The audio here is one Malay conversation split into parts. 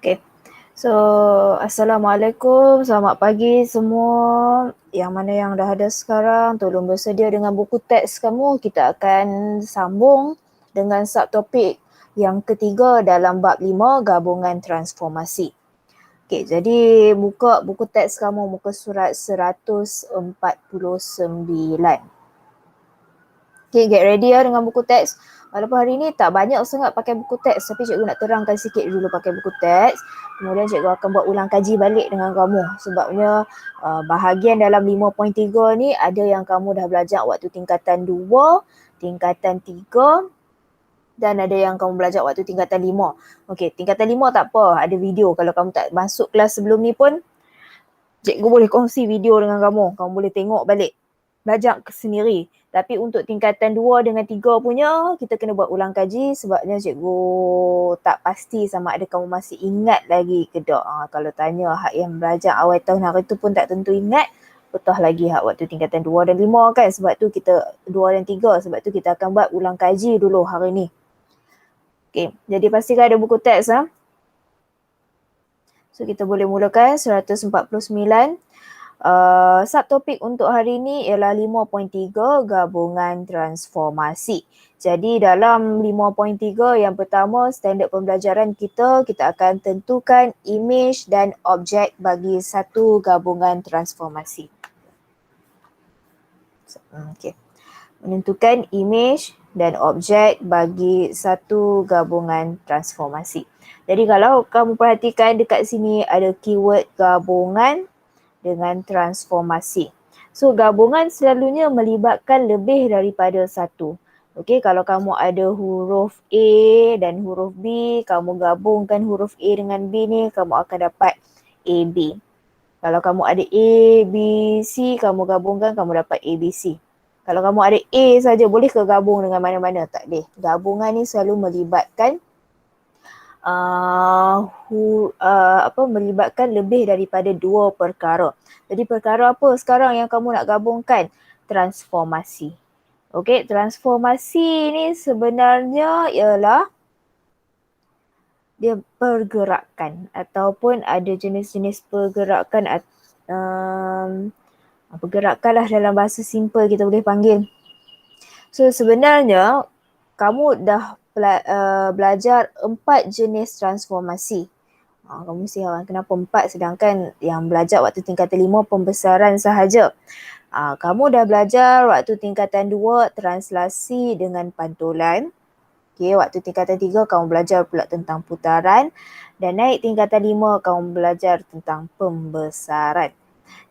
Okay. So, Assalamualaikum, selamat pagi semua. Yang mana yang dah ada sekarang, tolong bersedia dengan buku teks kamu. Kita akan sambung dengan subtopik yang ketiga dalam bab 5, gabungan transformasi. Okay, jadi buka buku teks kamu, muka surat 149. Okay, get ready ya dengan buku teks. Walaupun hari ni tak banyak sangat pakai buku teks, tapi cikgu nak terangkan sikit dulu pakai buku teks. Kemudian cikgu akan buat ulang kaji balik dengan kamu. Sebabnya bahagian dalam 5.3 ni ada yang kamu dah belajar waktu tingkatan 2, tingkatan 3 dan ada yang kamu belajar waktu tingkatan 5. Okey, tingkatan 5 tak apa, ada video. Kalau kamu tak masuk kelas sebelum ni pun, cikgu boleh kongsi video dengan kamu. Kamu boleh tengok balik. Belajar sendiri. Tapi untuk tingkatan 2 dengan 3 punya, kita kena buat ulang kaji sebabnya cikgu tak pasti sama ada kamu masih ingat lagi ke tak. Kalau tanya hak yang belajar awal tahun hari tu pun tak tentu ingat, betah lagi hak waktu tingkatan 2 dan 5 kan. Sebab tu kita 2 dan 3, sebab tu kita akan buat ulang kaji dulu hari ni. Okay, jadi pastikan ada buku teks. So kita boleh mulakan 149. Subtopik untuk hari ini ialah 5.3 gabungan transformasi. Jadi dalam 5.3 yang pertama standard pembelajaran kita akan tentukan image dan objek bagi satu gabungan transformasi. Okay. Menentukan image dan objek bagi satu gabungan transformasi. Jadi kalau kamu perhatikan dekat sini ada keyword gabungan dengan transformasi. So gabungan selalunya melibatkan lebih daripada satu. Okey, kalau kamu ada huruf A dan huruf B, kamu gabungkan huruf A dengan B ni, kamu akan dapat AB. Kalau kamu ada A, B, C, kamu gabungkan, kamu dapat ABC. Kalau kamu ada A saja, boleh ke gabung dengan mana-mana? Tak boleh. Gabungan ni selalu melibatkan melibatkan lebih daripada dua perkara. Jadi perkara apa sekarang yang kamu nak gabungkan? Transformasi. Okey, transformasi ni sebenarnya ialah dia pergerakan ataupun ada jenis-jenis pergerakan pergerakan lah dalam bahasa simple kita boleh panggil. So sebenarnya kamu dah belajar 4 jenis transformasi. Kamu mesti heran kenapa 4 sedangkan yang belajar waktu tingkatan 5 pembesaran sahaja. Kamu dah belajar waktu tingkatan 2 translasi dengan pantulan. Okay, waktu tingkatan 3 kamu belajar pula tentang putaran dan naik tingkatan 5 kamu belajar tentang pembesaran.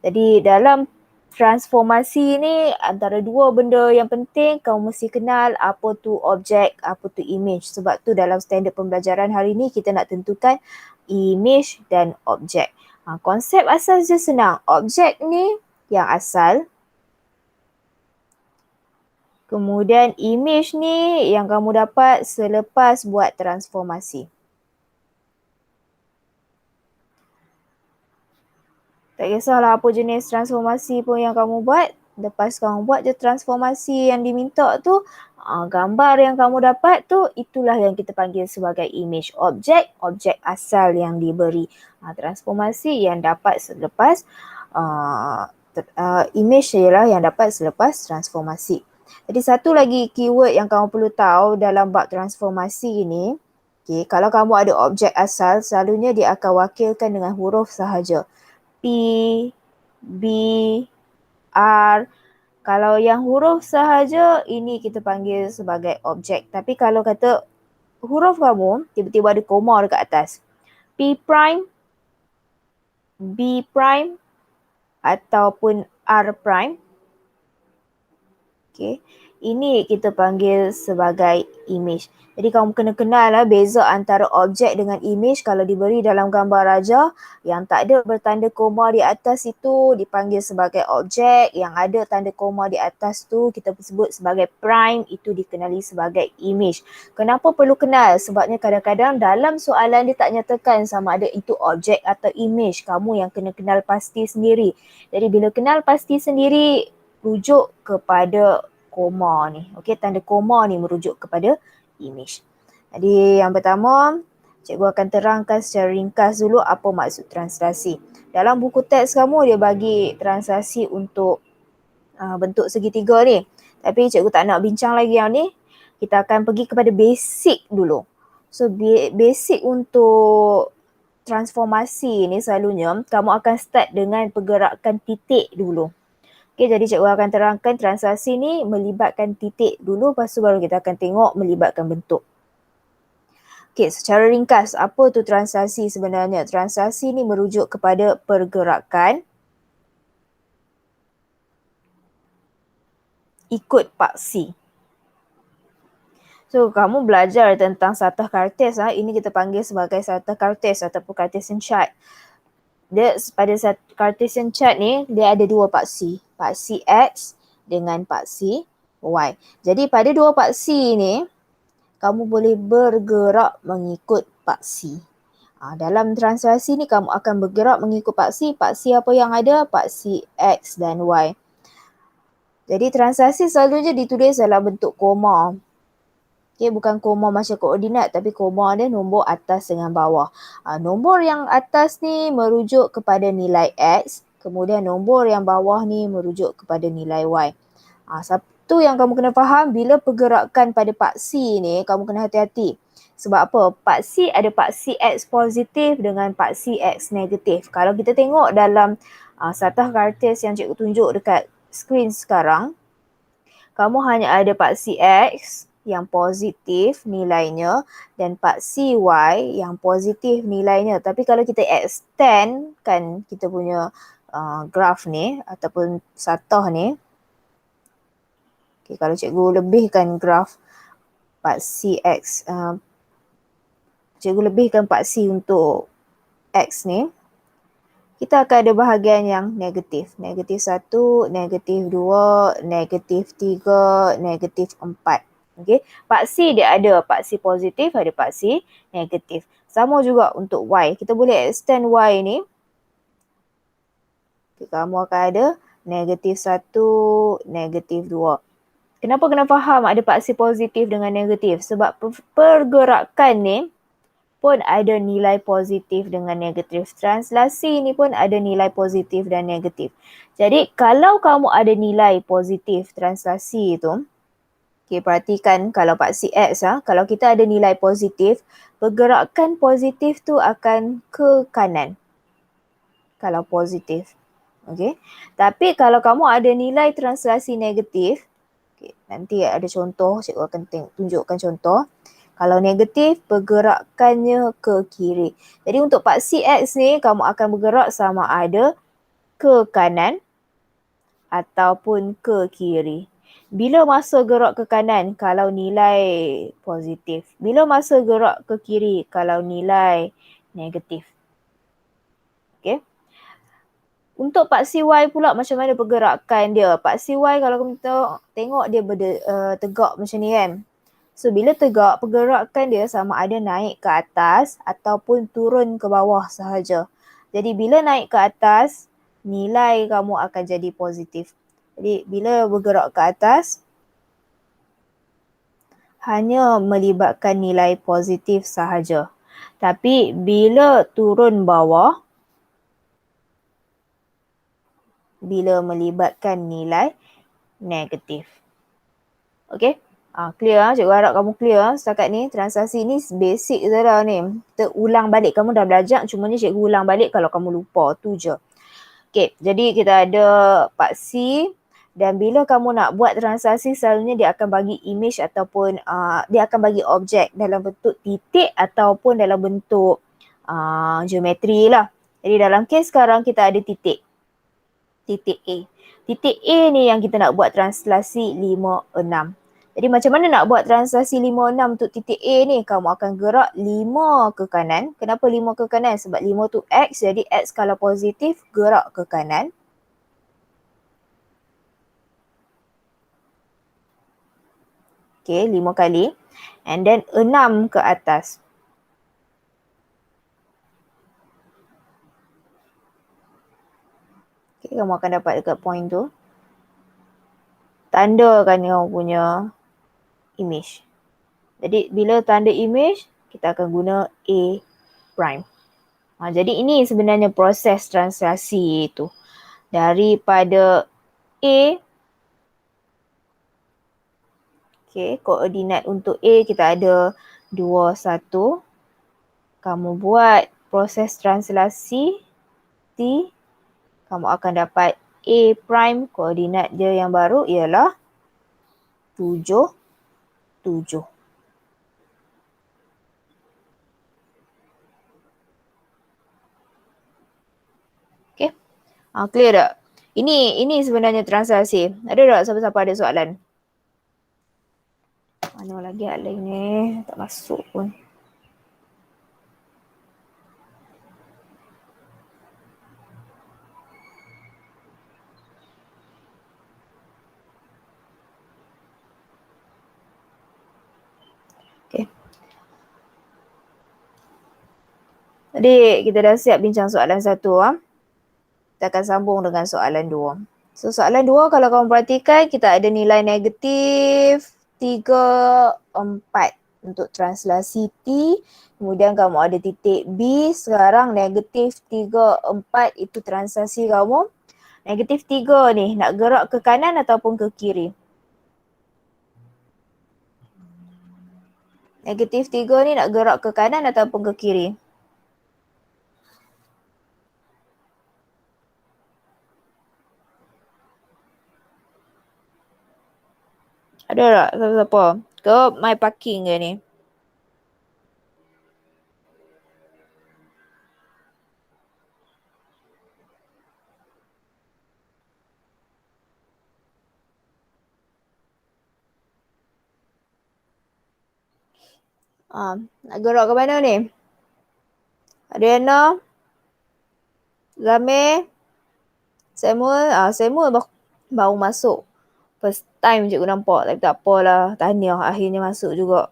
Jadi dalam transformasi ni antara dua benda yang penting kamu mesti kenal apa tu objek, apa tu image. Sebab tu dalam standard pembelajaran hari ni kita nak tentukan image dan objek. Konsep asal je senang. Objek ni yang asal. Kemudian image ni yang kamu dapat selepas buat transformasi. Tak kisahlah apa jenis transformasi pun yang kamu buat, lepas kamu buat je transformasi yang diminta tu, gambar yang kamu dapat tu, itulah yang kita panggil sebagai image. Objek asal yang diberi. Transformasi yang dapat selepas, image ialah yang dapat selepas transformasi. Jadi satu lagi keyword yang kamu perlu tahu dalam bab transformasi ini, okay, kalau kamu ada objek asal, selalunya dia akan wakilkan dengan huruf sahaja. P, B, R. Kalau yang huruf sahaja, ini kita panggil sebagai objek. Tapi kalau kata huruf kamu, tiba-tiba ada koma dekat atas. P prime, B prime, ataupun R prime. Okay. Ini kita panggil sebagai image. Jadi kamu kena kenal lah beza antara objek dengan image. Kalau diberi dalam gambar raja, yang tak ada bertanda koma di atas itu dipanggil sebagai objek. Yang ada tanda koma di atas tu kita sebut sebagai prime, itu dikenali sebagai image. Kenapa perlu kenal? Sebabnya kadang-kadang dalam soalan dia tak nyatakan sama ada itu objek atau image. Kamu yang kena kenal pasti sendiri. Jadi bila kenal pasti sendiri, rujuk kepada koma ni. Okey, tanda koma ni merujuk kepada image. Jadi yang pertama, Cikgu akan terangkan secara ringkas dulu apa maksud translasi. Dalam buku teks kamu dia bagi translasi untuk bentuk segitiga ni. Tapi cikgu tak nak bincang lagi yang ni. Kita akan pergi kepada basic dulu. So basic untuk transformasi ni selalunya kamu akan start dengan pergerakan titik dulu. Okay, jadi cikgu akan terangkan translasi ni melibatkan titik dulu, lepas tu baru kita akan tengok melibatkan bentuk. Okay, secara ringkas, apa tu translasi sebenarnya? Translasi ni merujuk kepada pergerakan ikut paksi. So, kamu belajar tentang Satah Cartesian, ini kita panggil sebagai Satah Cartesian ataupun Cartesian chart. Dia pada Cartesian chart ni, dia ada dua paksi. Paksi X dengan paksi Y. Jadi pada dua paksi ni, kamu boleh bergerak mengikut paksi. Dalam translasi ni kamu akan bergerak mengikut paksi. Paksi apa yang ada? Paksi X dan Y. Jadi translasi selalunya ditulis dalam bentuk koma. Okay, bukan koma macam koordinat tapi koma dia nombor atas dengan bawah. Nombor yang atas ni merujuk kepada nilai X. Kemudian nombor yang bawah ni merujuk kepada nilai Y. Satu yang kamu kena faham, bila pergerakan pada paksi ni, kamu kena hati-hati. Sebab apa? Paksi ada paksi X positif dengan paksi X negatif. Kalau kita tengok dalam Satah Cartesian yang cikgu tunjuk dekat skrin sekarang, kamu hanya ada paksi X yang positif nilainya dan paksi Y yang positif nilainya. Tapi kalau kita extend kan kita punya graf ni ataupun satah ni, kalau cikgu lebihkan graf paksi X, cikgu lebihkan paksi untuk X ni, kita akan ada bahagian yang negatif. Negatif 1, negatif 2, negatif 3, negatif 4. Okay. Paksi dia ada paksi positif, ada paksi negatif. Sama juga untuk Y. Kita boleh extend Y ni. Kamu akan ada negatif 1, negatif 2. Kenapa kena faham ada paksi positif dengan negatif? Sebab pergerakan ni pun ada nilai positif dengan negatif. Translasi ni pun ada nilai positif dan negatif. Jadi kalau kamu ada nilai positif translasi itu, okay, perhatikan kalau paksi X, kalau kita ada nilai positif, pergerakan positif tu akan ke kanan. Kalau positif. Okay. Tapi kalau kamu ada nilai translasi negatif, okay, nanti ada contoh, cikgu akan tunjukkan contoh. Kalau negatif, pergerakannya ke kiri. Jadi untuk paksi X ni, kamu akan bergerak sama ada ke kanan ataupun ke kiri. Bila masa gerak ke kanan, kalau nilai positif. Bila masa gerak ke kiri, kalau nilai negatif. Okay. Untuk paksi Y pula macam mana pergerakan dia? Paksi Y kalau kamu tengok dia tegak macam ni kan. So bila tegak, pergerakan dia sama ada naik ke atas ataupun turun ke bawah sahaja. Jadi bila naik ke atas, nilai kamu akan jadi positif. Jadi bila bergerak ke atas, hanya melibatkan nilai positif sahaja. Tapi bila turun bawah, bila melibatkan nilai negatif. Okay? Clear, cikgu harap kamu clear setakat ni. Translasi ni basic je dah ni. Kita ulang balik. Kamu dah belajar, cuma ni cikgu ulang balik kalau kamu lupa. Tu je. Okay, jadi kita ada paksi dan bila kamu nak buat translasi selalunya dia akan bagi image ataupun dia akan bagi objek dalam bentuk titik ataupun dalam bentuk geometri lah. Jadi dalam kes sekarang kita ada titik. Titik A. Titik A ni yang kita nak buat translasi 5, 6. Jadi macam mana nak buat translasi 5, 6 untuk titik A ni? Kamu akan gerak 5 ke kanan. Kenapa 5 ke kanan? Sebab 5 tu X. Jadi X kalau positif, gerak ke kanan. Okay, 5 kali. And then 6 ke atas. Okay, kamu akan dapat dekat point tu. Tandakan kamu punya image. Jadi bila tanda image, kita akan guna A prime. Jadi ini sebenarnya proses translasi itu. Daripada A, koordinat untuk A kita ada 2, 1. Kamu buat proses translasi T, kamu akan dapat A prime, koordinat dia yang baru ialah 7, 7. Okay. Clear tak? Ini sebenarnya translasi. Ada tak siapa-siapa ada soalan? Mana lagi ada ni? Tak masuk pun. Okay. Jadi kita dah siap bincang soalan 1. Kita akan sambung dengan soalan 2. So soalan 2 kalau kamu perhatikan kita ada nilai negatif 3, 4 untuk translasi T. Kemudian kamu ada titik B. Sekarang negatif 3, 4 itu translasi kamu. Negatif 3 ni nak gerak ke kanan ataupun ke kiri? Negatif 3 ni nak gerak ke kanan ataupun ke kiri? Ada tak siapa-siapa? Ke my parking ke ni? Nak gerak ke mana ni? Adriana? Zamir? Samuel? Samuel baru masuk. First time cikgu nampak. Tapi tak apalah. Tahniah akhirnya masuk juga.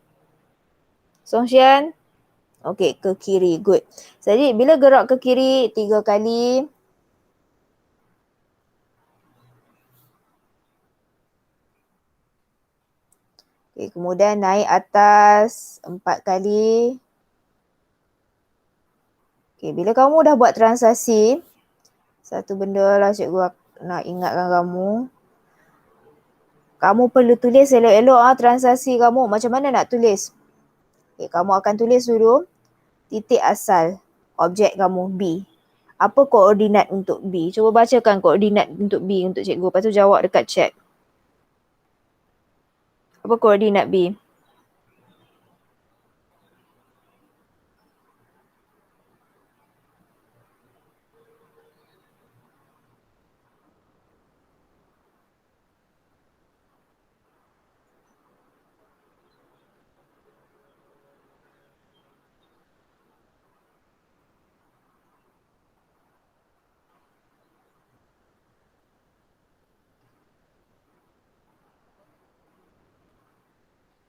Songshian? Okay, ke kiri. Good. Jadi bila gerak ke kiri 3 kali. Okay, kemudian naik atas 4 kali. Okay, bila kamu dah buat transaksi, satu benda lah cikgu nak ingatkan kamu. Kamu perlu tulis elok-elok transaksi kamu. Macam mana nak tulis? Okay, kamu akan tulis dulu titik asal objek kamu B. Apa koordinat untuk B? Cuba bacakan koordinat untuk B untuk cikgu. Lepas tu jawab dekat chat. Apa koordinat B?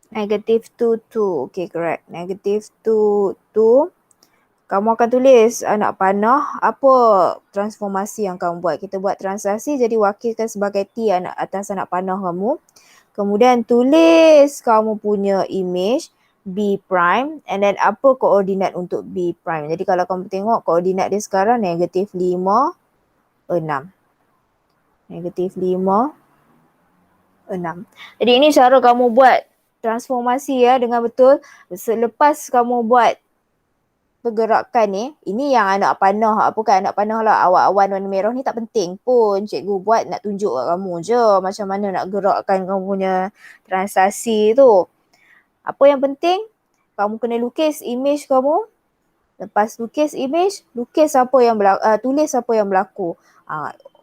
Negative 2, 2. Okay, correct. Negative 2, 2. Kamu akan tulis anak panah apa transformasi yang kamu buat. Kita buat transaksi jadi wakilkan sebagai T atas anak panah kamu. Kemudian tulis kamu punya image B prime and then apa koordinat untuk B prime. Jadi kalau kamu tengok koordinat dia sekarang negatif 5, 6. Negatif 5, 6. Jadi ini cara kamu buat transformasi ya dengan betul. Selepas kamu buat pergerakan ni, ini yang anak panah, bukan anak panah lah, awan-awan warna merah ni tak penting pun. Cikgu buat nak tunjuk kat kamu je macam mana nak gerakkan kamu punya transaksi tu. Apa yang penting, kamu kena lukis image kamu. Lepas lukis image, tulis apa yang berlaku.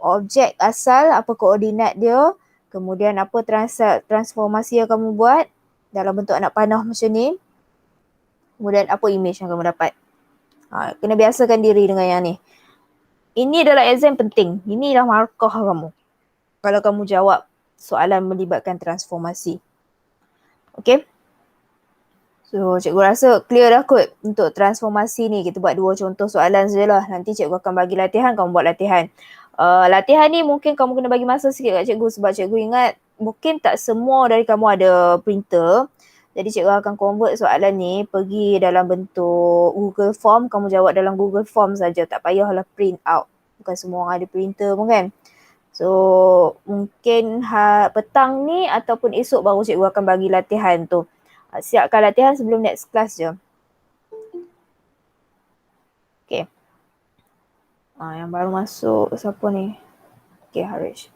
Objek asal, apa koordinat dia, kemudian apa transformasi yang kamu buat dalam bentuk anak panah macam ni. Kemudian apa image yang kamu dapat. Kena biasakan diri dengan yang ni. Ini adalah exam penting. Ini dah markah kamu. Kalau kamu jawab soalan melibatkan transformasi. Okay? So, cikgu rasa clear dah kot untuk transformasi ni. Kita buat 2 contoh soalan sajalah. Nanti cikgu akan bagi latihan, kamu buat latihan. Latihan ni mungkin kamu kena bagi masa sikit kat cikgu sebab cikgu ingat mungkin tak semua dari kamu ada printer. Jadi cikgu akan convert soalan ni pergi dalam bentuk Google Form, kamu jawab dalam Google Form saja, tak payahlah print out. Bukan semua orang ada printer pun kan. So mungkin petang ni ataupun esok baru cikgu akan bagi latihan tu. Siapkan latihan sebelum next class je. Okay. Yang baru masuk siapa ni? Okay, Harish.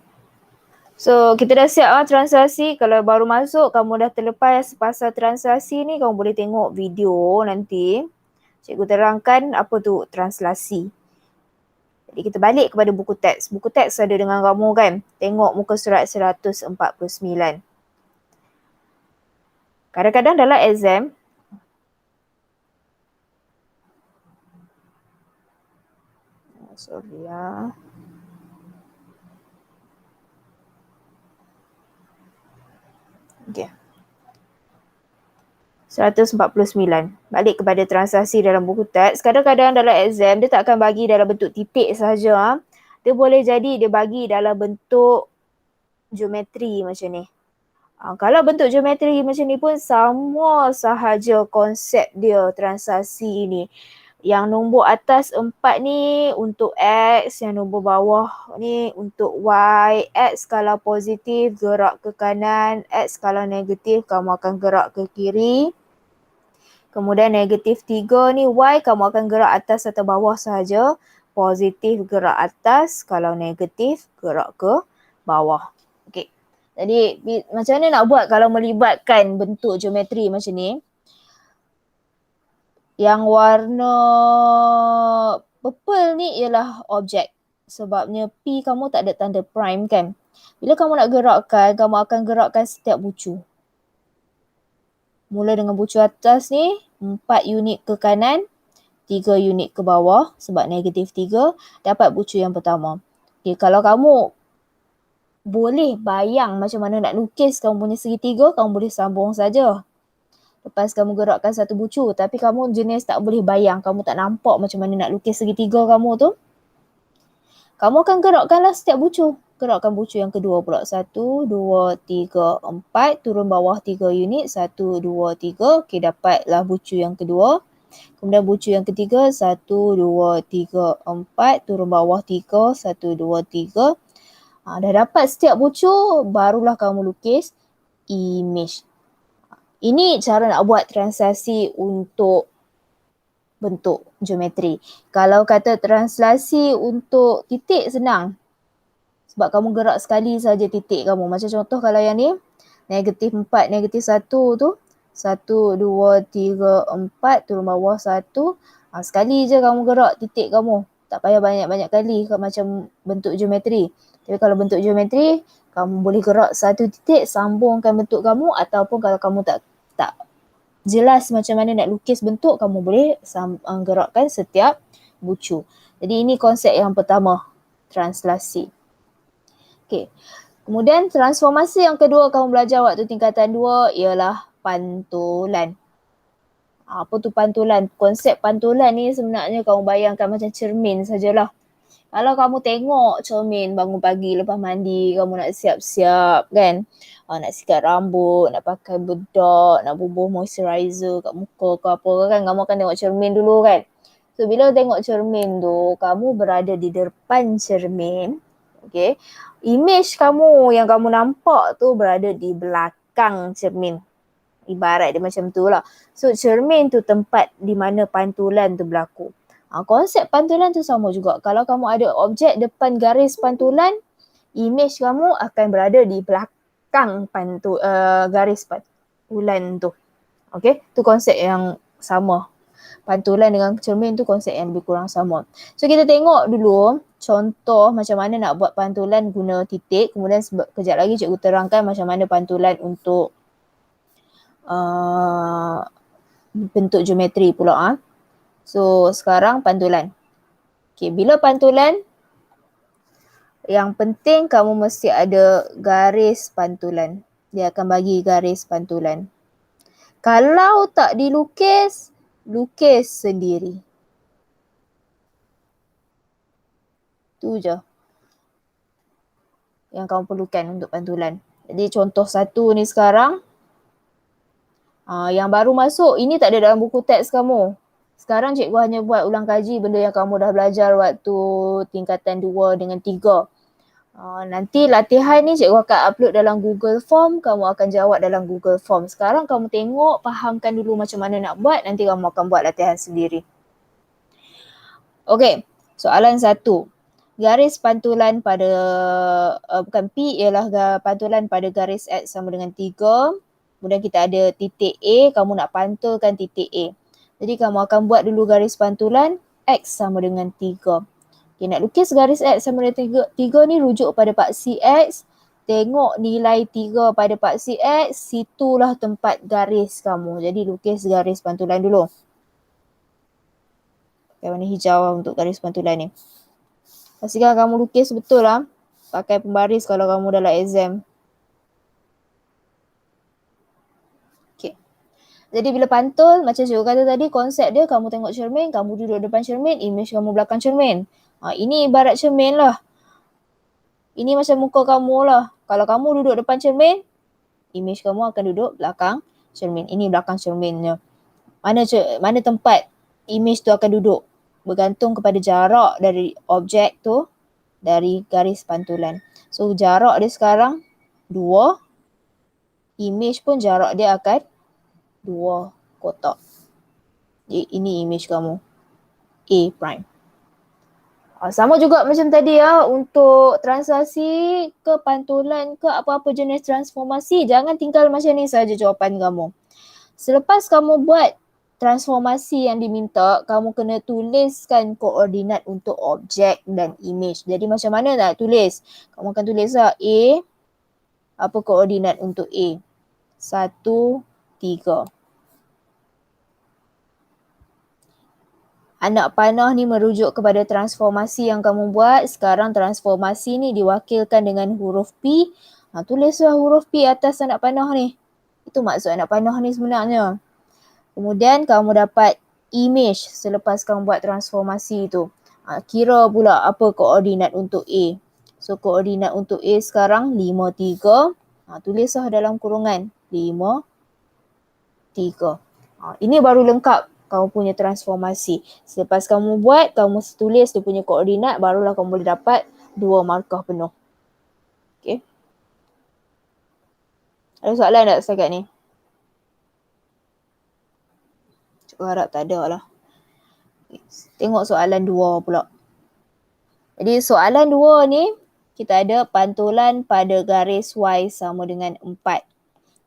So kita dah siap translasi. Kalau baru masuk, kamu dah terlepas pasal translasi ni, kamu boleh tengok video nanti. Cikgu terangkan apa tu translasi. Jadi kita balik kepada buku teks. Buku teks ada dengan kamu kan? Tengok muka surat 149. Kadang-kadang dalam exam, sorry ya. Okay. 149. Balik kepada translasi dalam buku teks. Kadang-kadang dalam exam, dia tak akan bagi dalam bentuk titik sahaja. Dia boleh jadi dia bagi dalam bentuk geometri macam ni. Kalau bentuk geometri macam ni pun sama sahaja konsep dia translasi ni. Yang nombor atas 4 ni untuk X, yang nombor bawah ni untuk Y. X kalau positif gerak ke kanan, X kalau negatif kamu akan gerak ke kiri. Kemudian negatif 3 ni Y, kamu akan gerak atas atau bawah sahaja. Positif gerak atas, kalau negatif gerak ke bawah. Okey. Jadi macam mana nak buat kalau melibatkan bentuk geometri macam ni? Yang warna purple ni ialah objek. Sebabnya P kamu tak ada tanda prime kan. Bila kamu nak gerakkan, kamu akan gerakkan setiap bucu. Mula dengan bucu atas ni, 4 unit ke kanan, 3 unit ke bawah sebab negatif 3, dapat bucu yang pertama. Okay, kalau kamu boleh bayang macam mana nak lukis kamu punya segitiga, kamu boleh sambung saja. Lepas kamu gerakkan satu bucu, tapi kamu jenis tak boleh bayang, kamu tak nampak macam mana nak lukis segitiga kamu tu, kamu akan gerakkanlah setiap bucu. Gerakkan bucu yang kedua pula. 1, 2, 3, 4. Turun bawah 3 unit. 1, 2, 3. Okay, dapatlah bucu yang kedua. Kemudian bucu yang ketiga. 1, 2, 3, 4. Turun bawah 3. 1, 2, 3. Dah dapat setiap bucu, barulah kamu lukis image. Ini cara nak buat translasi untuk bentuk geometri. Kalau kata translasi untuk titik senang. Sebab kamu gerak sekali saja titik kamu. Macam contoh kalau yang ni, negatif 4, negatif 1 tu. 1, 2, 3, 4, turun bawah 1. Sekali je kamu gerak titik kamu. Tak payah banyak-banyak kali macam bentuk geometri. Tapi kalau bentuk geometri, kamu boleh gerak satu titik, sambungkan bentuk kamu, ataupun kalau kamu tak jelas macam mana nak lukis bentuk, kamu boleh gerakkan setiap bucu. Jadi ini konsep yang pertama, translasi. Okay. Kemudian transformasi yang kedua kamu belajar waktu tingkatan 2 ialah pantulan. Apa tu pantulan? Konsep pantulan ni sebenarnya kamu bayangkan macam cermin sajalah. Kalau kamu tengok cermin bangun pagi lepas mandi, kamu nak siap-siap kan, nak sikat rambut, nak pakai bedak, nak bubuh moisturizer kat muka ke apa kan, kamu akan tengok cermin dulu kan. So bila tengok cermin tu, kamu berada di depan cermin, okay, image kamu yang kamu nampak tu berada di belakang cermin. Ibarat dia macam tu lah. So cermin tu tempat di mana pantulan tu berlaku. Konsep pantulan tu sama juga. Kalau kamu ada objek depan garis pantulan, image kamu akan berada di belakang garis pantulan tu. Okay, tu konsep yang sama. Pantulan dengan cermin tu konsep yang lebih kurang sama. So kita tengok dulu contoh macam mana nak buat pantulan guna titik. Kemudian kejap lagi cikgu terangkan macam mana pantulan untuk bentuk geometri pula. So sekarang pantulan. Okay, bila pantulan, yang penting kamu mesti ada garis pantulan. Dia akan bagi garis pantulan. Kalau tak dilukis, lukis sendiri. Tu je yang kamu perlukan untuk pantulan. Jadi contoh satu ni sekarang, Yang baru masuk, ini tak ada dalam buku teks kamu. Sekarang cikgu hanya buat ulang kaji benda yang kamu dah belajar waktu tingkatan 2 dengan 3. Nanti latihan ni cikgu akan upload dalam Google Form, kamu akan jawab dalam Google Form. Sekarang kamu tengok, fahamkan dulu macam mana nak buat, nanti kamu akan buat latihan sendiri. Okey, soalan 1. Garis pantulan pada, bukan P ialah pantulan pada garis X sama dengan 3. Kemudian kita ada titik A, kamu nak pantulkan titik A. Jadi kamu akan buat dulu garis pantulan X sama dengan 3. Okay, nak lukis garis X sama dengan 3 ni rujuk pada paksi X. Tengok nilai 3 pada paksi X, situlah tempat garis kamu. Jadi lukis garis pantulan dulu. Okay, warna hijau untuk garis pantulan ni. Pastikan kamu lukis betul lah. Pakai pembaris kalau kamu dalam exam. Jadi bila pantul, macam cikgu kata tadi, konsep dia kamu tengok cermin, kamu duduk depan cermin, image kamu belakang cermin. Ini ibarat cermin lah. Ini macam muka kamu lah. Kalau kamu duduk depan cermin, image kamu akan duduk belakang cermin. Ini belakang cerminnya. Mana tempat image tu akan duduk? Bergantung kepada jarak dari objek tu, dari garis pantulan. So jarak dia sekarang 2. Image pun jarak dia akan 2 kotak. Jadi ini image kamu. A prime. Sama juga macam tadi ya, untuk translasi ke pantulan ke apa-apa jenis transformasi, jangan tinggal macam ni saja jawapan kamu. Selepas kamu buat transformasi yang diminta, kamu kena tuliskan koordinat untuk objek dan image. Jadi macam mana nak tulis? Kamu akan tulis lah A, apa koordinat untuk A? 1, 3. Anak panah ni merujuk kepada transformasi yang kamu buat. Sekarang transformasi ni diwakilkan dengan huruf P. Tulislah huruf P atas anak panah ni. Itu maksud anak panah ni sebenarnya. Kemudian kamu dapat image selepas kamu buat transformasi tu. Kira pula apa koordinat untuk A. So koordinat untuk A sekarang 5, 3. Tulislah dalam kurungan 5, 3. Ini baru lengkap kamu punya transformasi. Selepas kamu buat, kamu tulis dia punya koordinat, barulah kamu boleh dapat 2 markah penuh. Okay. Ada soalan tak setakat ni? Cikgu harap tak ada lah. Tengok soalan 2 pula. Jadi soalan 2 ni, kita ada pantulan pada garis Y sama dengan 4.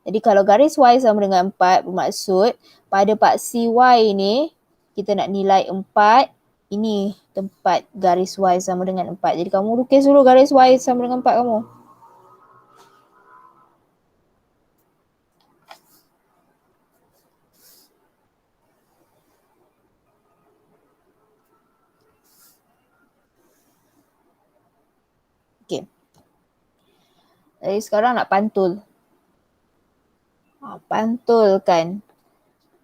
Jadi kalau garis Y sama dengan 4, bermaksud pada paksi Y ni, kita nak nilai 4, ini tempat garis Y sama dengan 4. Jadi kamu lukis dulu garis Y sama dengan 4 kamu. Okay. Jadi sekarang nak pantul. Pantulkan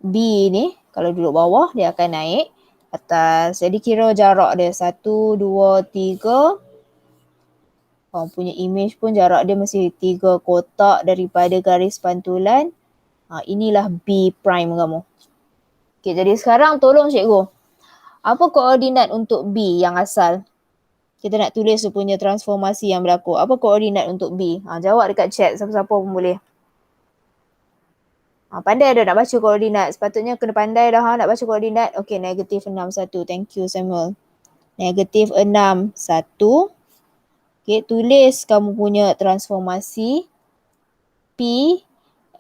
B ni, kalau duduk bawah dia akan naik atas. Jadi kira jarak dia 1, 2, 3. Kamu punya image pun jarak dia mesti 3 kotak daripada garis pantulan. Inilah B prime kamu. Okay, jadi sekarang tolong cikgu. Apa koordinat untuk B yang asal? Kita nak tulis dia punya transformasi yang berlaku. Apa koordinat untuk B? Jawab dekat chat, siapa-siapa pun boleh. Pandai dah nak baca koordinat. Sepatutnya kena pandai dah nak baca koordinat. Okay, negatif 6, 1. Thank you Samuel. Negatif 6, 1. Okay, tulis kamu punya transformasi P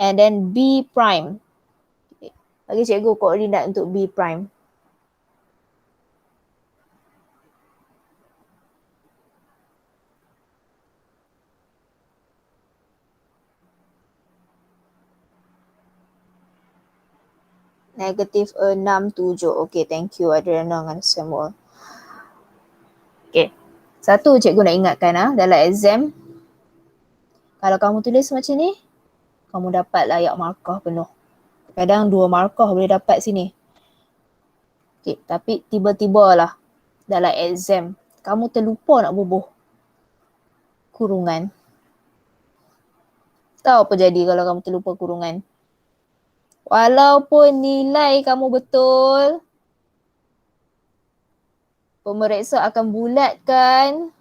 and then B prime. Okay. Bagi cikgu koordinat untuk B prime. Negatif 6, 7. Okay, thank you Adriana dengan Samuel. Okay. Satu cikgu nak ingatkan dalam exam, kalau kamu tulis macam ni, kamu dapat layak markah penuh. Kadang 2 markah boleh dapat sini. Okay, tapi tiba-tiba lah dalam exam, kamu terlupa nak bubuh kurungan. Tahu apa jadi kalau kamu terlupa kurungan? Walaupun nilai kamu betul, pemeriksa akan bulatkan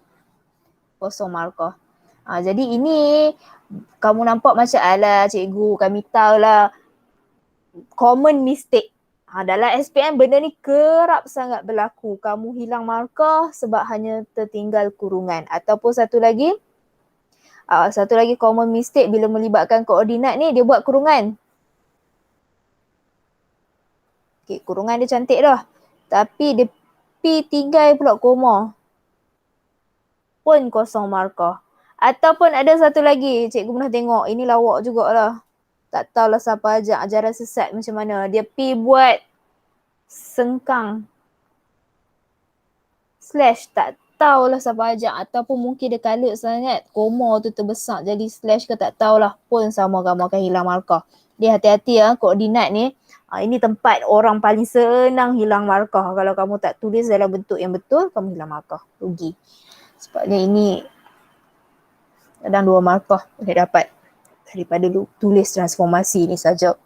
kosong markah. Jadi ini kamu nampak macam alah cikgu kami tahulah common mistake. Dalam SPM benda ni kerap sangat berlaku. Kamu hilang markah sebab hanya tertinggal kurungan. Ataupun satu lagi common mistake bila melibatkan koordinat ni, dia buat kurungan. Okay, kurungan dia cantik dah. Tapi dia P3 pula koma. Pun kosong markah. Ataupun ada satu lagi, cikgu pernah tengok. Ini lawak jugalah. Tak tahulah siapa ajak ajaran sesat macam mana. Dia P buat sengkang. Slash tak tahulah siapa ajak. Ataupun mungkin dia kalut sangat. Koma tu terbesar jadi slash ke tak tahulah. Pun sama kamu akan hilang markah. Dia hati-hati koordinat ni. Ini tempat orang paling senang hilang markah. Kalau kamu tak tulis dalam bentuk yang betul, kamu hilang markah. Rugi. Sebabnya ini kadang 2 markah boleh dapat daripada tulis transformasi ni saja.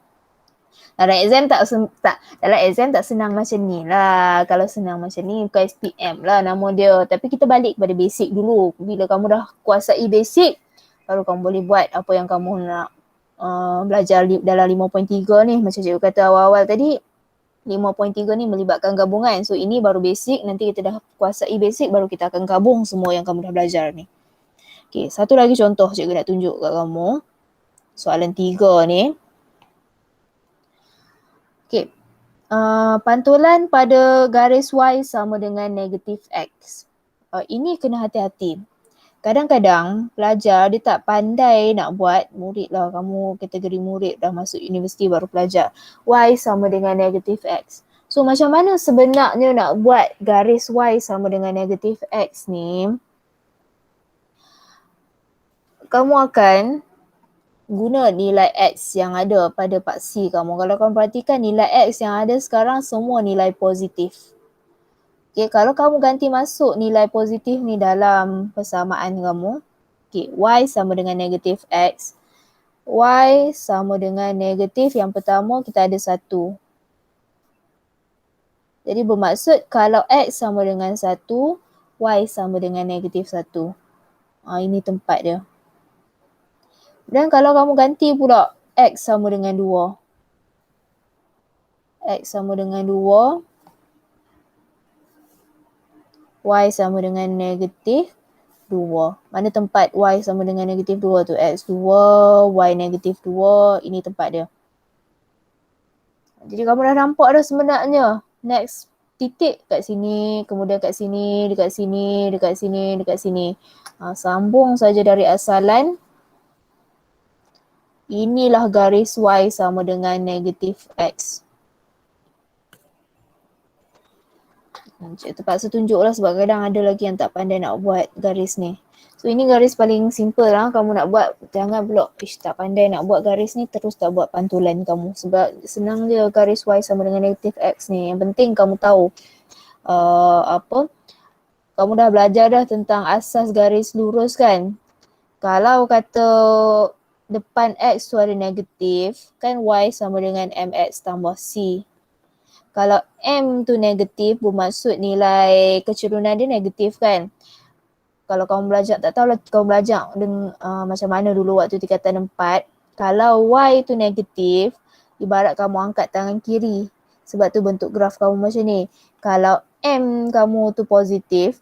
Dalam exam tak senang macam ni lah. Kalau senang macam ni bukan SPM lah nama dia. Tapi kita balik kepada basic dulu. Bila kamu dah kuasai basic, baru kamu boleh buat apa yang kamu nak belajar dalam 5.3 ni. Macam cikgu kata awal-awal tadi, 5.3 ni melibatkan gabungan. So ini baru basic. Nanti kita dah kuasai basic, baru kita akan gabung semua yang kamu dah belajar ni. Okay, satu lagi contoh cikgu nak tunjuk kat kamu. Soalan 3 ni. Okay. Pantulan pada garis Y sama dengan negatif X. Ini kena hati-hati. Kadang-kadang pelajar dia tak pandai nak buat, murid lah kamu kategori murid dah masuk universiti baru pelajar. Y sama dengan negatif X. So macam mana sebenarnya nak buat garis Y sama dengan negatif X ni? Kamu akan guna nilai X yang ada pada paksi kamu. Kalau kamu perhatikan nilai X yang ada sekarang semua nilai positif. Okay, kalau kamu ganti masuk nilai positif ni dalam persamaan kamu, okay, Y sama dengan negatif X. Y sama dengan negatif yang pertama kita ada 1. Jadi bermaksud kalau X sama dengan 1, Y sama dengan negatif 1. Ini tempat dia. Dan kalau kamu ganti pula X sama dengan 2. X sama dengan 2. Y sama dengan negatif 2. Mana tempat Y sama dengan negatif 2 tu? X2, Y negatif 2. Ini tempat dia. Jadi kamu dah nampak dah sebenarnya. Next titik kat sini, kemudian kat sini, dekat sini, dekat sini, dekat sini. Sambung saja dari asalan. Inilah garis Y sama dengan negatif X. Cikgu terpaksa tunjuk lah sebab kadang ada lagi yang tak pandai nak buat garis ni. So ini garis paling simple lah kamu nak buat. Jangan pula tak pandai nak buat garis ni terus tak buat pantulan kamu. Sebab senang je garis Y sama dengan negatif X ni. Yang penting kamu tahu kamu dah belajar dah tentang asas garis lurus kan. Kalau kata depan X tu ada negatif, kan Y sama dengan MX tambah C. Kalau M tu negatif, bermaksud nilai kecerunan dia negatif kan. Kalau kamu belajar, tak tahulah kamu belajar macam mana dulu waktu tingkatan 4. Kalau Y tu negatif, ibarat kamu angkat tangan kiri. Sebab tu bentuk graf kamu macam ni. Kalau M kamu tu positif,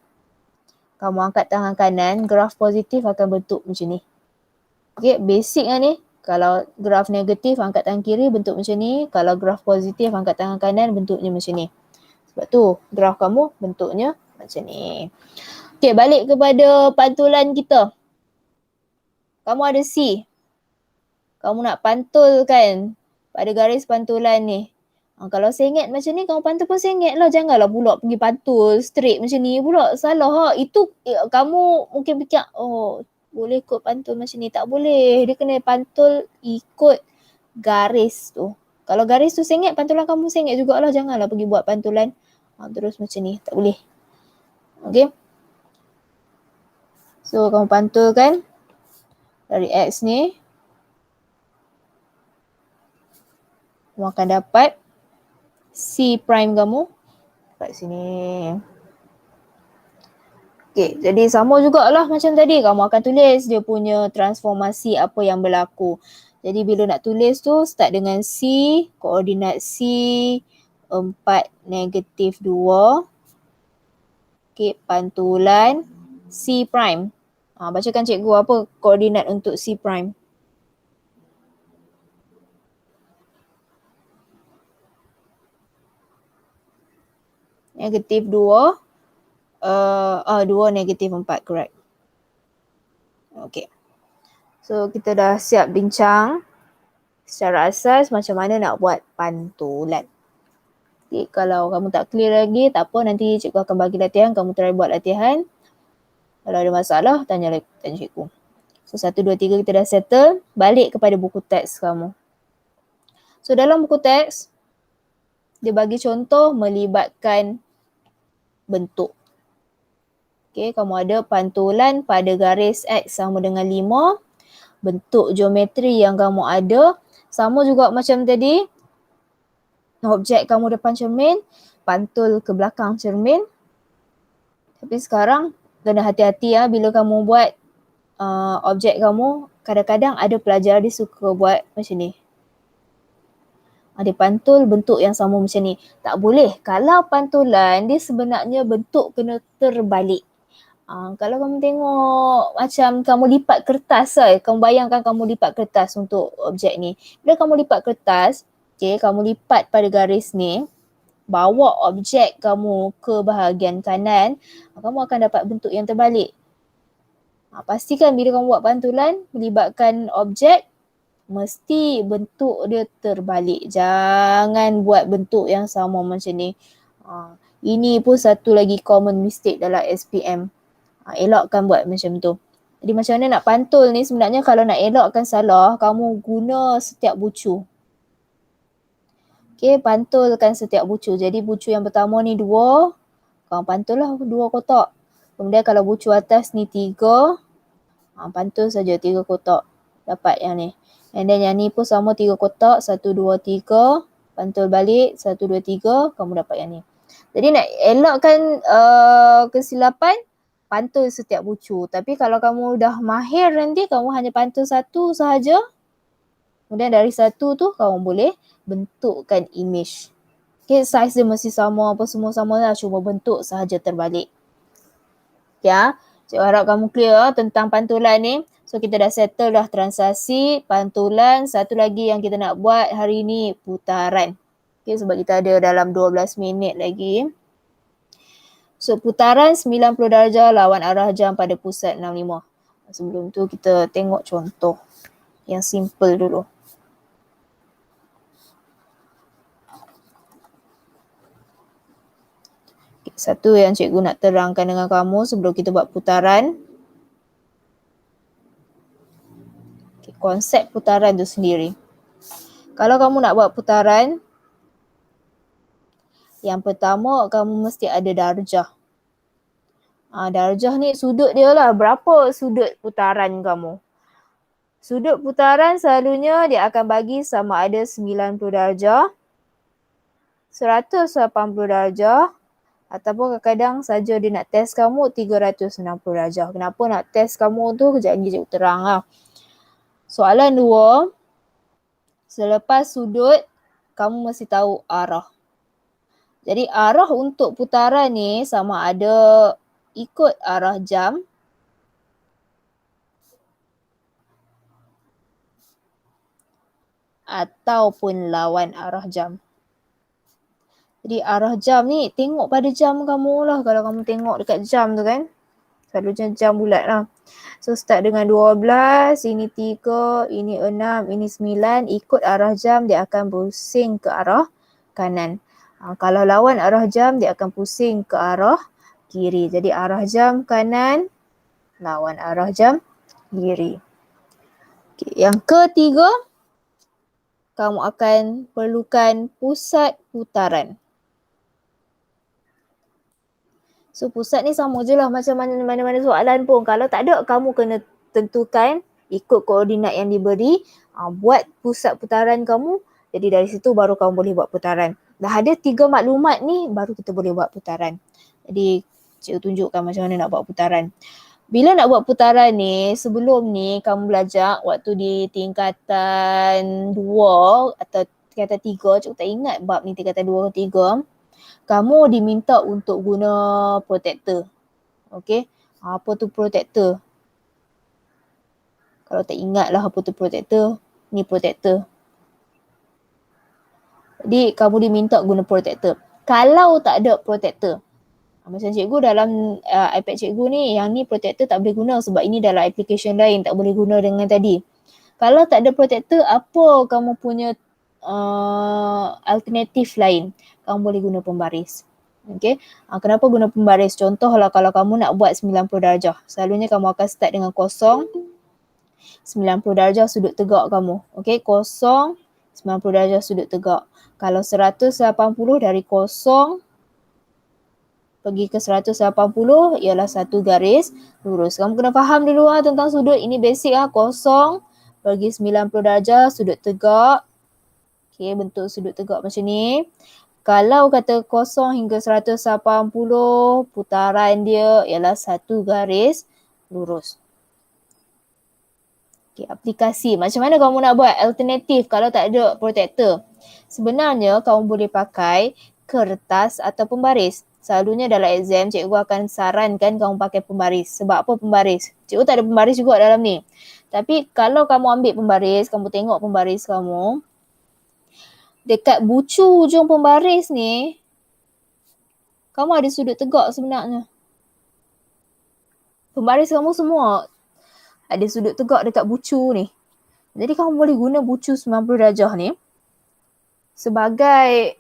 kamu angkat tangan kanan, graf positif akan bentuk macam ni. Okay, basic lah ni. Kalau graf negatif, angkat tangan kiri bentuk macam ni. Kalau graf positif, angkat tangan kanan bentuknya macam ni. Sebab tu graf kamu bentuknya macam ni. Okay, balik kepada pantulan kita. Kamu ada C. Kamu nak pantul kan pada garis pantulan ni. Kalau sengit macam ni, kamu pantul pun sengit lah. Janganlah pula pergi pantul straight macam ni pula. Salah. Itu kamu mungkin fikir, boleh kot pantul macam ni. Tak boleh. Dia kena pantul ikut garis tu. Kalau garis tu sengit, pantulan kamu sengit jugalah. Janganlah pergi buat pantulan terus macam ni. Tak boleh. Okay. So, kamu pantulkan dari X ni. Kamu akan dapat C prime kamu kat sini. Okay, jadi sama jugalah macam tadi. Kamu akan tulis dia punya transformasi apa yang berlaku. Jadi bila nak tulis tu start dengan C, koordinat C 4 negatif 2. Okay, pantulan C prime. Bacakan cikgu apa koordinat untuk C prime. Negatif 2. 2 negatif 4, correct. Okay. So kita dah siap bincang secara asas macam mana nak buat pantulan. Okay, kalau kamu tak clear lagi, tak apa, nanti cikgu akan bagi latihan, kamu try buat latihan. Kalau ada masalah, tanya cikgu. So 1, 2, 3 kita dah settle, balik kepada buku teks kamu. So dalam buku teks, dia bagi contoh melibatkan bentuk. Okay, kamu ada pantulan pada garis X sama dengan 5. Bentuk geometri yang kamu ada sama juga macam tadi. Objek kamu depan cermin, pantul ke belakang cermin. Tapi sekarang kena hati-hati ya bila kamu buat objek kamu. Kadang-kadang ada pelajar dia suka buat macam ni. Dia pantul bentuk yang sama macam ni. Tak boleh. Kalau pantulan dia sebenarnya bentuk kena terbalik. Kalau kamu tengok macam kamu lipat kertas kamu bayangkan kamu lipat kertas untuk objek ni. Bila kamu lipat kertas, okay, kamu lipat pada garis ni, bawa objek kamu ke bahagian kanan, kamu akan dapat bentuk yang terbalik. Pastikan bila kamu buat pantulan, melibatkan objek, mesti bentuk dia terbalik. Jangan buat bentuk yang sama macam ni. Ini pun satu lagi common mistake dalam SPM. Elakkan buat macam tu. Jadi macam mana nak pantul ni sebenarnya kalau nak elakkan salah, kamu guna setiap bucu. Okay, pantulkan setiap bucu. Jadi bucu yang pertama ni 2, kamu pantul lah 2 kotak. Kemudian kalau bucu atas ni 3, pantul saja 3 kotak. Dapat yang ni. And then yang ni pun sama 3 kotak, 1, 2, 3. Pantul balik, 1, 2, 3, kamu dapat yang ni. Jadi nak elakkan kesilapan, pantul setiap bucu. Tapi kalau kamu dah mahir nanti, kamu hanya pantul satu sahaja. Kemudian dari satu tu, kamu boleh bentukkan image. Okay, size dia mesti sama, apa semua sama lah. Cuma bentuk sahaja terbalik. Ya, cikgu harap kamu clear tentang pantulan ni. So kita dah settle dah transaksi, pantulan. Satu lagi yang kita nak buat hari ni, putaran. Okay, sebab kita ada dalam 12 minit lagi. So putaran 90 darjah lawan arah jam pada pusat 65. Sebelum tu kita tengok contoh yang simple dulu. Okay, satu yang cikgu nak terangkan dengan kamu sebelum kita buat putaran. Okay, konsep putaran tu sendiri. Kalau kamu nak buat putaran, yang pertama kamu mesti ada darjah. Darjah ni sudut dia lah. Berapa sudut putaran kamu? Sudut putaran selalunya dia akan bagi sama ada 90 darjah, 180 darjah, ataupun kadang-kadang saja dia nak test kamu 360 darjah. Kenapa nak test kamu tu? Kejap lagi cikgu terang lah. Soalan 2, selepas sudut, kamu mesti tahu arah. Jadi arah untuk putaran ni sama ada ikut arah jam ataupun lawan arah jam. Jadi arah jam ni tengok pada jam kamu lah. Kalau kamu tengok dekat jam tu kan, selalunya jam bulat lah. So start dengan 12, ini 3, ini 6, ini 9. Ikut arah jam dia akan pusing ke arah kanan. Kalau lawan arah jam dia akan pusing ke arah kiri. Jadi arah jam kanan, lawan arah jam kiri. Okay. Yang ketiga, kamu akan perlukan pusat putaran. So pusat ni sama je lah macam mana-mana soalan pun. Kalau tak ada, kamu kena tentukan ikut koordinat yang diberi. Buat pusat putaran kamu Jadi dari situ baru kamu boleh buat putaran. Dah ada 3 maklumat ni, baru kita boleh buat putaran. Jadi cikgu tunjukkan macam mana nak buat putaran. Bila nak buat putaran ni, sebelum ni kamu belajar waktu di tingkatan 2 atau tingkatan 3, cikgu tak ingat bab ni tingkatan 2 ke 3, kamu diminta untuk guna protector. Okey, apa tu protector? Kalau tak ingat lah apa tu protector, ni protector. Jadi kamu diminta guna protector. Kalau tak ada protector, macam cikgu dalam iPad cikgu ni, yang ni protector tak boleh guna sebab ini dalam application lain, tak boleh guna dengan tadi. Kalau tak ada protector, apa kamu punya alternatif lain? Kamu boleh guna pembaris. Okay. Kenapa guna pembaris? Contohlah kalau kamu nak buat 90 darjah. Selalunya kamu akan start dengan kosong, 90 darjah sudut tegak kamu. Okay, kosong, 90 darjah sudut tegak. Kalau 180 dari kosong pergi ke 180 ialah satu garis lurus. Kamu kena faham dulu tentang sudut. Ini basic kosong bagi 90 darjah sudut tegak. Okay, bentuk sudut tegak macam ni. Kalau kata kosong hingga 180, putaran dia ialah satu garis lurus. Okay, aplikasi. Macam mana kamu nak buat alternatif kalau tak ada protector? Sebenarnya kamu boleh pakai kertas atau pembaris. Selalunya dalam exam, cikgu akan sarankan kamu pakai pembaris. Sebab apa pembaris? Cikgu tak ada pembaris juga dalam ni. Tapi kalau kamu ambil pembaris, kamu tengok pembaris kamu, dekat bucu ujung pembaris ni, kamu ada sudut tegak sebenarnya. Pembaris kamu semua ada sudut tegak dekat bucu ni. Jadi kamu boleh guna bucu 90 darjah ni sebagai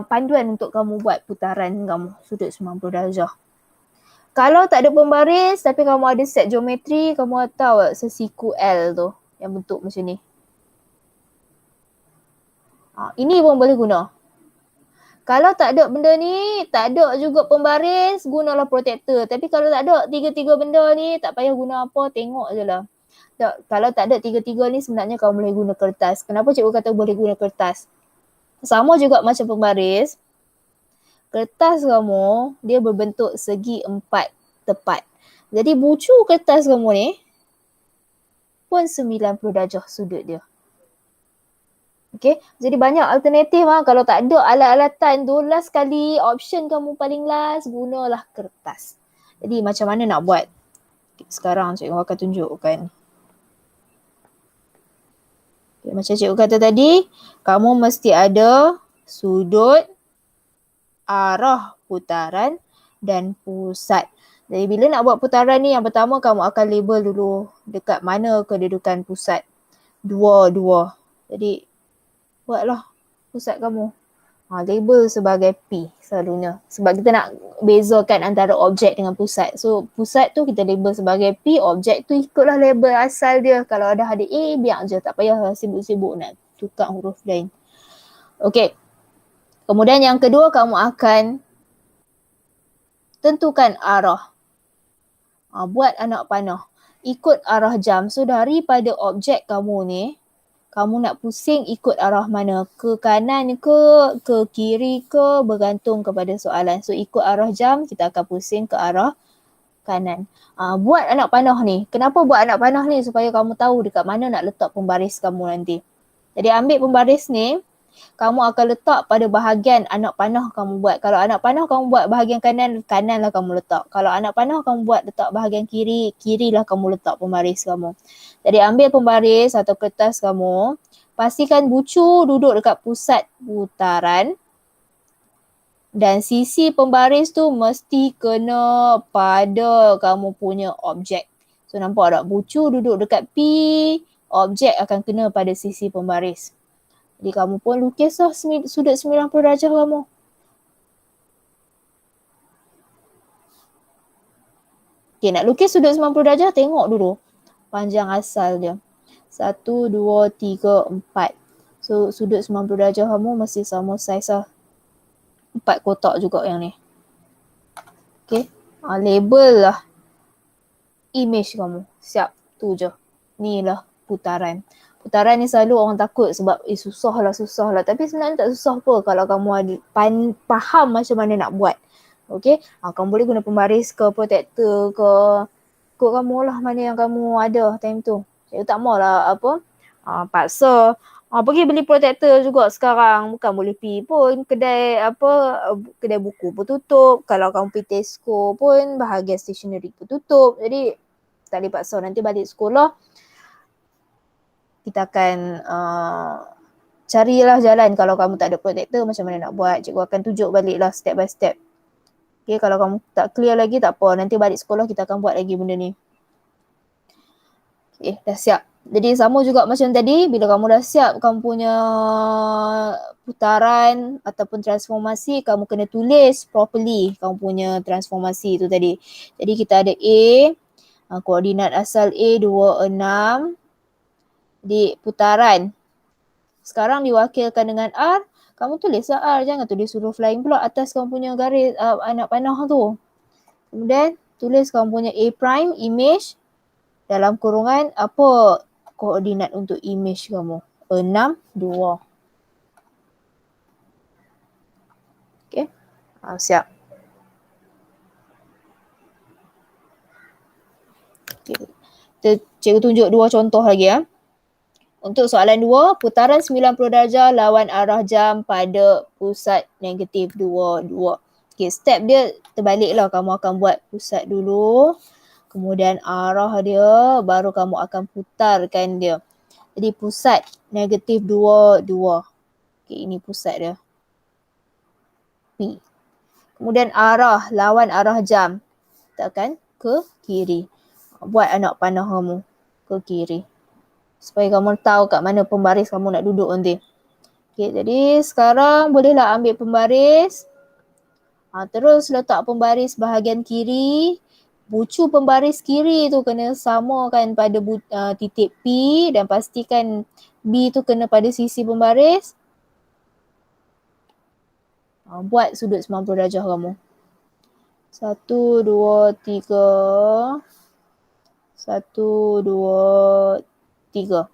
panduan untuk kamu buat putaran kamu sudut 90 darjah. Kalau tak ada pembaris tapi kamu ada set geometri, kamu tahu sesiku L tu yang bentuk macam ni. Ini pun boleh guna. Kalau tak ada benda ni, tak ada juga pembaris, gunalah protector. Tapi kalau tak ada tiga-tiga benda ni, tak payah guna apa, tengok je lah. Kalau tak ada tiga-tiga ni, sebenarnya kamu boleh guna kertas. Kenapa cikgu kata boleh guna kertas? Sama juga macam pembaris, kertas kamu, dia berbentuk segi 4 tepat. Jadi bucu kertas kamu ni, pun 90 darjah sudut dia. Okay, jadi banyak alternatif kalau tak ada alat-alatan tu, last kali option kamu paling last, gunalah kertas. Jadi macam mana nak buat? Sekarang cikgu akan tunjukkan. Okay, macam cikgu kata tadi, kamu mesti ada sudut, arah putaran dan pusat. Jadi bila nak buat putaran ni, yang pertama kamu akan label dulu dekat mana kedudukan pusat. Dua. Jadi buatlah pusat kamu. Label sebagai P selalunya. Sebab kita nak bezakan antara objek dengan pusat. So pusat tu kita label sebagai P, objek tu ikutlah label asal dia. Kalau ada A, biar je. Tak payah sibuk-sibuk nak tukar huruf lain. Okay. Kemudian yang kedua, kamu akan tentukan arah. Buat anak panah. Ikut arah jam. So daripada objek kamu ni, kamu nak pusing ikut arah mana? Ke kanan ke kiri ke, bergantung kepada soalan. So ikut arah jam, kita akan pusing ke arah kanan. Buat anak panah ni. Kenapa buat anak panah ni? Supaya kamu tahu dekat mana nak letak pembaris kamu nanti. Jadi ambil pembaris ni, kamu akan letak pada bahagian anak panah kamu buat. Kalau anak panah kamu buat bahagian kanan, kananlah kamu letak. Kalau anak panah kamu buat letak bahagian kiri, kirilah kamu letak pembaris kamu. Jadi ambil pembaris atau kertas kamu, pastikan bucu duduk dekat pusat putaran dan sisi pembaris tu mesti kena pada kamu punya objek. So nampak tak? Bucu duduk dekat P, objek akan kena pada sisi pembaris. Jadi kamu pun lukislah sudut 90 darjah kamu. Okay, nak lukis sudut 90 darjah, tengok dulu panjang asal dia. 1, 2, 3, 4. So sudut 90 darjah kamu mesti sama saiz lah. 4 kotak juga yang ni. Okay, label lah image kamu. Siap, tu je. Ni lah putaran. Putaran ni selalu orang takut sebab susah lah. Tapi sebenarnya tak susah apa kalau kamu ada faham macam mana nak buat. Okay, kamu boleh guna pembaris ke protector ke, ikut kamu lah mana yang kamu ada time tu. Cikgu tak maulah paksa pergi beli protector juga sekarang. Bukan boleh pergi pun kedai kedai buku pun tutup. Kalau kamu pergi Tesco pun bahagian stationery pun tutup. Jadi tak boleh paksa. Nanti balik sekolah kita akan carilah jalan. Kalau kamu tak ada protector macam mana nak buat. Cikgu akan tunjuk balik lah step by step. Okay, kalau kamu tak clear lagi tak apa. Nanti balik sekolah kita akan buat lagi benda ni. Okay, dah siap. Jadi sama juga macam tadi, bila kamu dah siap kamu punya putaran ataupun transformasi, kamu kena tulis properly kamu punya transformasi tu tadi. Jadi kita ada A, koordinat asal A 26 di putaran. Sekarang diwakilkan dengan R, kamu tulislah R, jangan tulis huruf lain pula atas kamu punya garis anak panah tu. Kemudian tulis kamu punya A prime, image, dalam kurungan apa koordinat untuk image kamu? 6, 2. Okay, siap. Okay. Cikgu tunjuk 2 contoh lagi ya. Untuk soalan 2, putaran 90 darjah lawan arah jam pada pusat negatif 2, 2. Okay, step dia terbaliklah. Kamu akan buat pusat dulu, kemudian arah dia, baru kamu akan putarkan dia. Jadi pusat negatif 2, 2. Okay, ini pusat dia. P. Kemudian arah, lawan arah jam. Kita akan ke kiri. Buat anak panah kamu ke kiri. Supaya kamu tahu kat mana pembaris kamu nak duduk nanti. Okay, jadi sekarang bolehlah ambil pembaris. Terus letak pembaris bahagian kiri. Bucu pembaris kiri tu kena samakan pada titik P dan pastikan B tu kena pada sisi pembaris. Buat sudut 90 darjah kamu. 1, 2, 3. 1, 2, 3.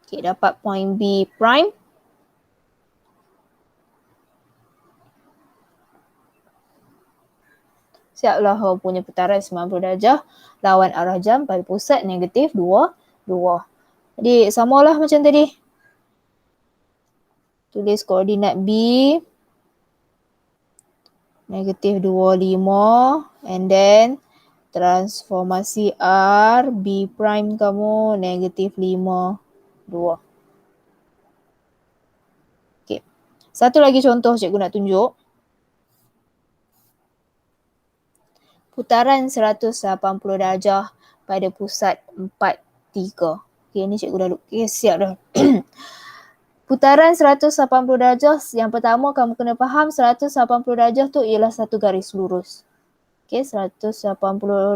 Okay, dapat point B prime. Siaplah kau punya putaran 90 darjah lawan arah jam pada pusat negatif 2, 2. Jadi samalah macam tadi. Tulis koordinat B negatif 25 and then transformasi R B prime kamu negatif 5, 2. Okay. Satu lagi contoh cikgu nak tunjuk. Putaran 180 darjah pada pusat 4, 3. Okay, ni cikgu dah siap dah. Putaran 180 darjah, yang pertama kamu kena faham 180 darjah tu ialah satu garis lurus. Okay, 180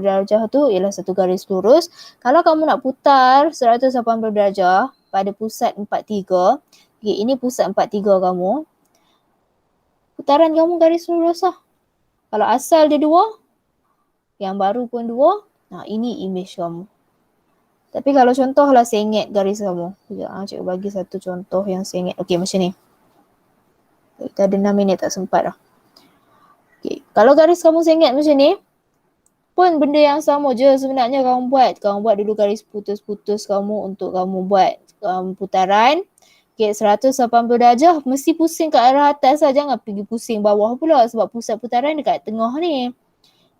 darjah tu ialah satu garis lurus. Kalau kamu nak putar 180 darjah pada pusat 4, 3, okay, ini pusat 4, 3 kamu. Putaran kamu garis lurus lah. Kalau asal dia 2, yang baru pun 2, ini image kamu. Tapi kalau contohlah sengit garis kamu. Sekejap, cikgu bagi satu contoh yang sengit. Okey, macam ni. Kita ada 6 minit tak sempat dah. Okey, kalau garis kamu sengit macam ni, pun benda yang sama je sebenarnya kamu buat. Kamu buat dulu garis putus-putus kamu untuk kamu buat putaran. Okey, 180 darjah mesti pusing ke arah atas lah. Jangan pergi pusing bawah pula sebab pusat putaran dekat tengah ni.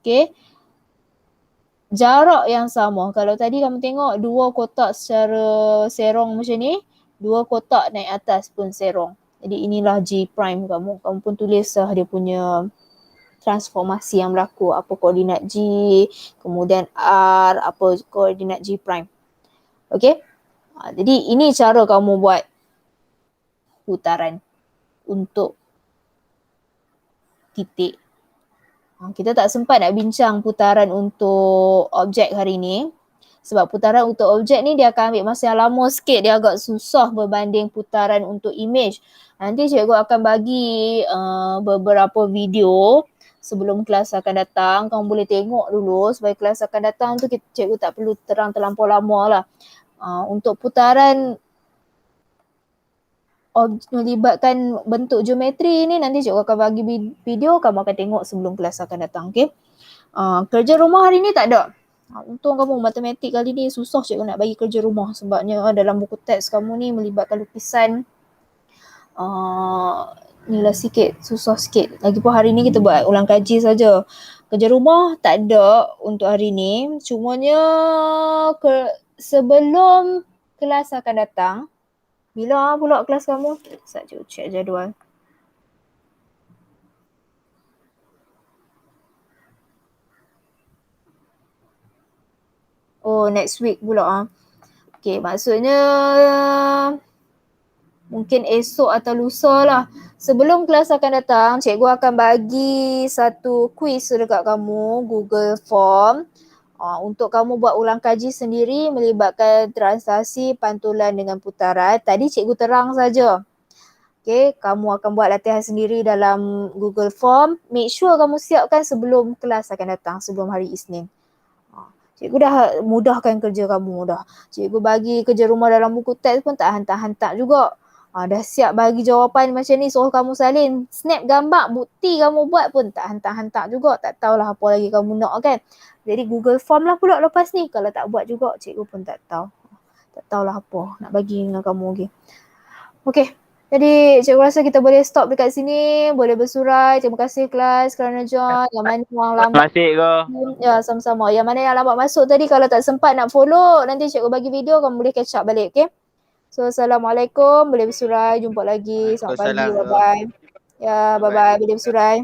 Okey. Jarak yang sama. Kalau tadi kamu tengok 2 kotak secara serong macam ni, 2 kotak naik atas pun serong. Jadi inilah G prime kamu. Kamu pun tulislah dia punya transformasi yang berlaku. Apa koordinat G, kemudian R, apa koordinat G prime. Okay? Jadi ini cara kamu buat putaran untuk titik. Kita tak sempat nak bincang putaran untuk objek hari ni. Sebab putaran untuk objek ni dia akan ambil masa yang lama sikit. Dia agak susah berbanding putaran untuk image. Nanti cikgu akan bagi beberapa video sebelum kelas akan datang. Kamu boleh tengok dulu supaya kelas akan datang tu cikgu tak perlu terang terlampau lama lah. Untuk putaran melibatkan bentuk geometri ni nanti cikgu akan bagi video, kamu akan tengok sebelum kelas akan datang. Okay? Kerja rumah hari ni tak ada. Untung kamu matematik kali ni susah cikgu nak bagi kerja rumah sebabnya dalam buku teks kamu ni melibatkan lukisan. Inilah sikit, susah sikit. Lagipun hari ni kita buat ulang kaji saja. Kerja rumah tak ada untuk hari ni. Cumanya sebelum kelas akan datang, bila pula kelas kamu? Sekejap cikgu check jadual. Oh, next week pula. Okay, maksudnya mungkin esok atau lusa lah. Sebelum kelas akan datang, cikgu akan bagi satu quiz dekat kamu, Google Form. Untuk kamu buat ulang kaji sendiri melibatkan translasi, pantulan dengan putaran. Tadi cikgu terang saja. Okay, kamu akan buat latihan sendiri dalam Google Form. Make sure kamu siapkan sebelum kelas akan datang, sebelum hari Isnin. Cikgu dah mudahkan kerja kamu dah. Cikgu bagi kerja rumah dalam buku teks pun tak hantar-hantar juga. Dah siap bagi jawapan macam ni, suruh kamu salin. Snap gambar, bukti kamu buat pun tak hantar-hantar juga. Tak tahulah apa lagi kamu nak kan. Jadi Google Form lah pula lepas ni. Kalau tak buat juga, cikgu pun tak tahu. Tak tahulah apa nak bagi dengan kamu lagi. Okay. Jadi cikgu rasa kita boleh stop dekat sini. Boleh bersurai. Terima kasih kelas kerana join. Yang mana yang lambat. Terima kasih Go. Ya, sama-sama. Yang mana yang lambat masuk tadi kalau tak sempat nak follow, nanti cikgu bagi video, kamu boleh catch up balik, okay? So, Assalamualaikum. Boleh bersurai. Jumpa lagi. Selamat pagi. Bye-bye. Ya, bye-bye. Boleh bersurai.